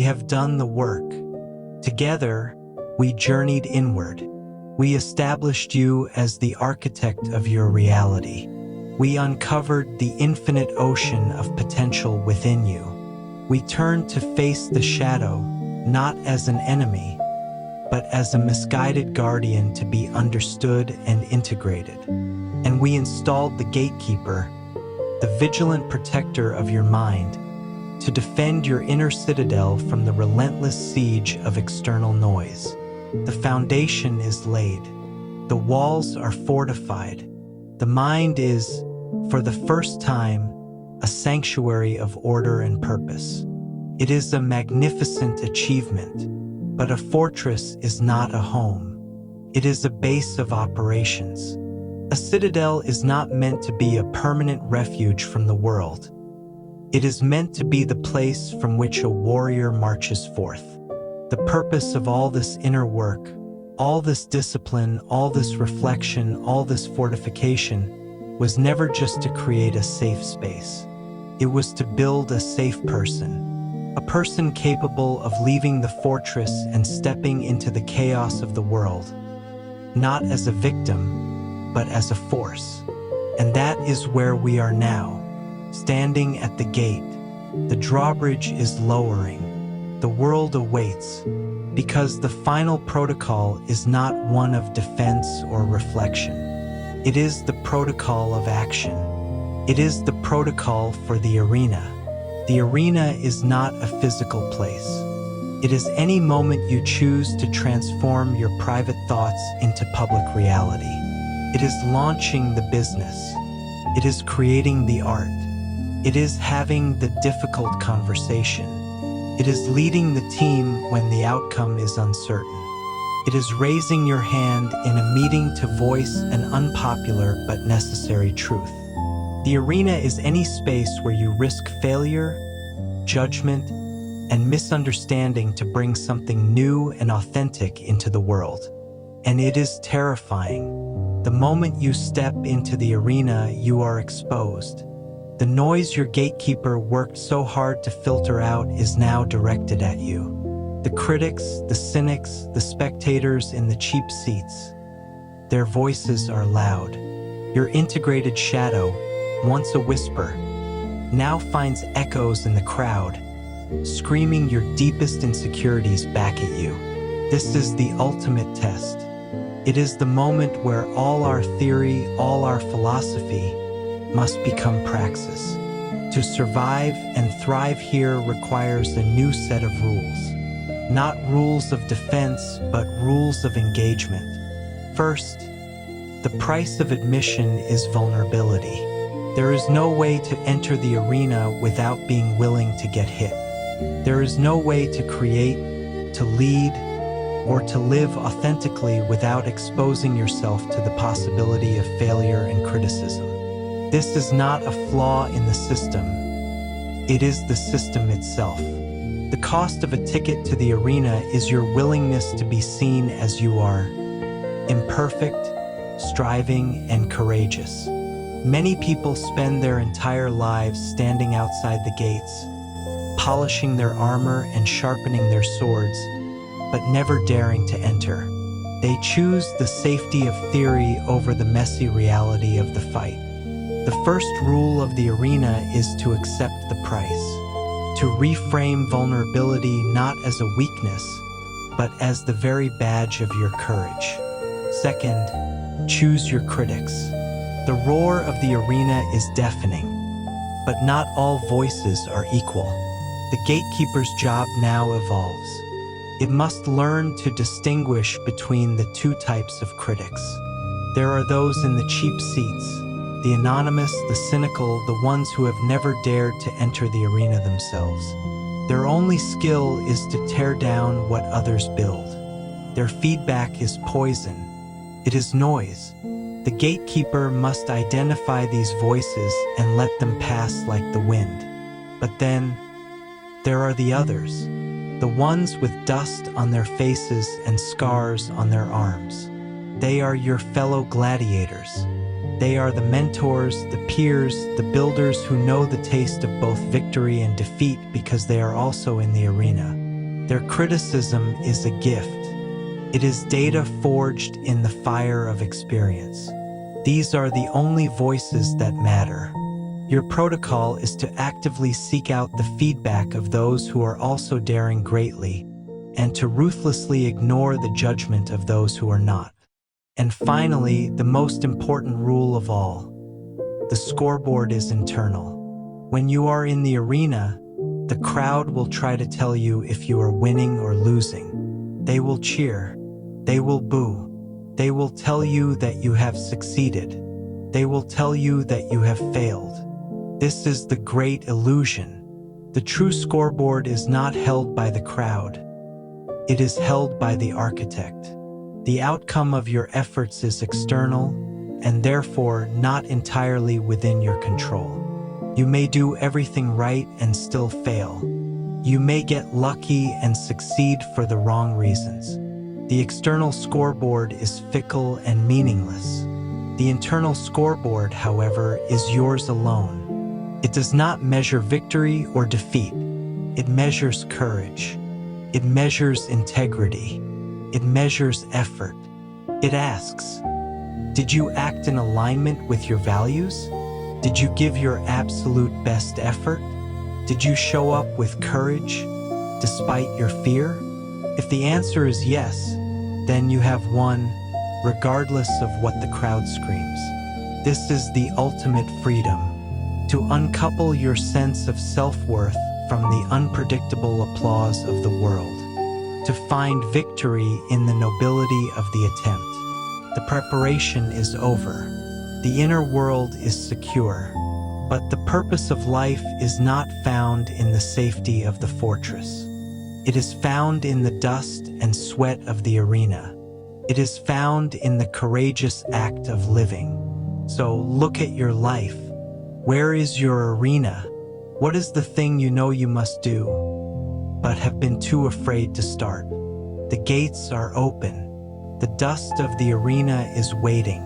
have done the work. Together, we journeyed inward. We established you as the architect of your reality. We uncovered the infinite ocean of potential within you. We turned to face the shadow, not as an enemy, but as a misguided guardian to be understood and integrated. And we installed the gatekeeper, the vigilant protector of your mind, to defend your inner citadel from the relentless siege of external noise. The foundation is laid. The walls are fortified. The mind is, for the first time, a sanctuary of order and purpose. It is a magnificent achievement, but a fortress is not a home. It is a base of operations. A citadel is not meant to be a permanent refuge from the world. It is meant to be the place from which a warrior marches forth. The purpose of all this inner work, all this discipline, all this reflection, all this fortification, was never just to create a safe space. It was to build a safe person, a person capable of leaving the fortress and stepping into the chaos of the world, not as a victim, but as a force. And that is where we are now, standing at the gate. The drawbridge is lowering. The world awaits, because the final protocol is not one of defense or reflection. It is the protocol of action. It is the protocol for the arena. The arena is not a physical place. It is any moment you choose to transform your private thoughts into public reality. It is launching the business. It is creating the art. It is having the difficult conversation. It is leading the team when the outcome is uncertain. It is raising your hand in a meeting to voice an unpopular but necessary truth. The arena is any space where you risk failure, judgment, and misunderstanding to bring something new and authentic into the world. And it is terrifying. The moment you step into the arena, you are exposed. The noise your gatekeeper worked so hard to filter out is now directed at you. The critics, the cynics, the spectators in the cheap seats. Their voices are loud. Your integrated shadow, once a whisper, now finds echoes in the crowd, screaming your deepest insecurities back at you. This is the ultimate test. It is the moment where all our theory, all our philosophy, must become praxis. To survive and thrive here requires a new set of rules. Not rules of defense, but rules of engagement. First, the price of admission is vulnerability. There is no way to enter the arena without being willing to get hit. There is no way to create, to lead, or to live authentically without exposing yourself to the possibility of failure and criticism. This is not a flaw in the system. It is the system itself. The cost of a ticket to the arena is your willingness to be seen as you are, imperfect, striving, and courageous. Many people spend their entire lives standing outside the gates, polishing their armor and sharpening their swords, but never daring to enter. They choose the safety of theory over the messy reality of the fight. The first rule of the arena is to accept the price, to reframe vulnerability not as a weakness, but as the very badge of your courage. Second, choose your critics. The roar of the arena is deafening, but not all voices are equal. The gatekeeper's job now evolves. It must learn to distinguish between the two types of critics. There are those in the cheap seats, the anonymous, the cynical, the ones who have never dared to enter the arena themselves. Their only skill is to tear down what others build. Their feedback is poison. It is noise. The gatekeeper must identify these voices and let them pass like the wind. But then, there are the others, the ones with dust on their faces and scars on their arms. They are your fellow gladiators. They are the mentors, the peers, the builders who know the taste of both victory and defeat because they are also in the arena. Their criticism is a gift. It is data forged in the fire of experience. These are the only voices that matter. Your protocol is to actively seek out the feedback of those who are also daring greatly, and to ruthlessly ignore the judgment of those who are not. And finally, the most important rule of all, the scoreboard is internal. When you are in the arena, the crowd will try to tell you if you are winning or losing. They will cheer. They will boo. They will tell you that you have succeeded. They will tell you that you have failed. This is the great illusion. The true scoreboard is not held by the crowd. It is held by the architect. The outcome of your efforts is external, and therefore not entirely within your control. You may do everything right and still fail. You may get lucky and succeed for the wrong reasons. The external scoreboard is fickle and meaningless. The internal scoreboard, however, is yours alone. It does not measure victory or defeat. It measures courage. It measures integrity. It measures effort. It asks, did you act in alignment with your values? Did you give your absolute best effort? Did you show up with courage despite your fear? If the answer is yes, then you have won, regardless of what the crowd screams. This is the ultimate freedom, to uncouple your sense of self-worth from the unpredictable applause of the world, to find victory in the nobility of the attempt. The preparation is over. The inner world is secure, but the purpose of life is not found in the safety of the fortress. It is found in the dust and sweat of the arena. It is found in the courageous act of living. So look at your life. Where is your arena? What is the thing you know you must do, but have been too afraid to start? The gates are open. The dust of the arena is waiting.